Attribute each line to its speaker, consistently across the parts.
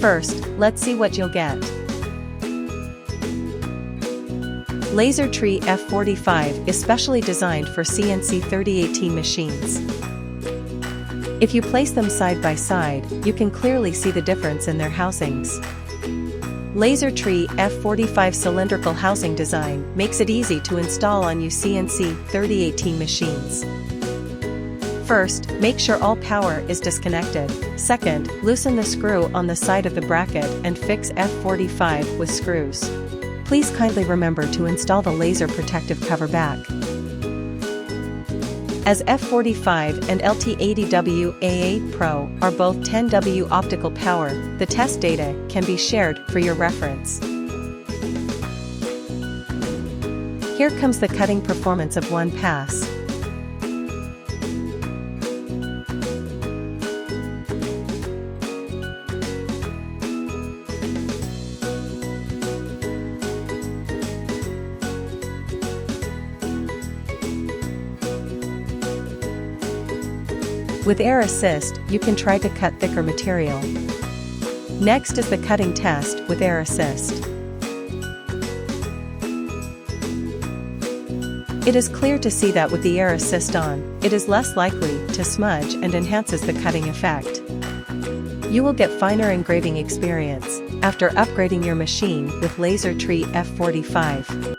Speaker 1: First, let's see what you'll get. LaserTree F45 is specially designed for CNC 3018 machines. If you place them side by side, you can clearly see the difference in their housings. LaserTree F45 cylindrical housing design makes it easy to install on your CNC 3018 machines. First, make sure all power is disconnected. Second, loosen the screw on the side of the bracket and fix F45 with screws. Please kindly remember to install the laser protective cover back. As F45 and LT80W AA Pro are both 10W optical power, the test data can be shared for your reference. Here comes the cutting performance of one pass. With air assist, you can try to cut thicker material. Next is the cutting test with air assist. It is clear to see that with the air assist on, it is less likely to smudge and enhances the cutting effect. You will get finer engraving experience after upgrading your machine with LaserTree F45.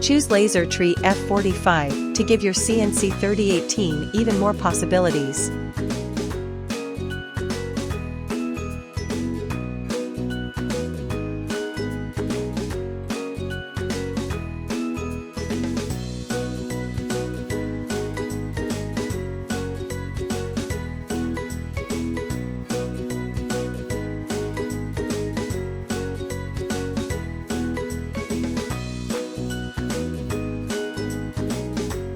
Speaker 1: Choose LaserTree F45 to give your CNC 3018 even more possibilities.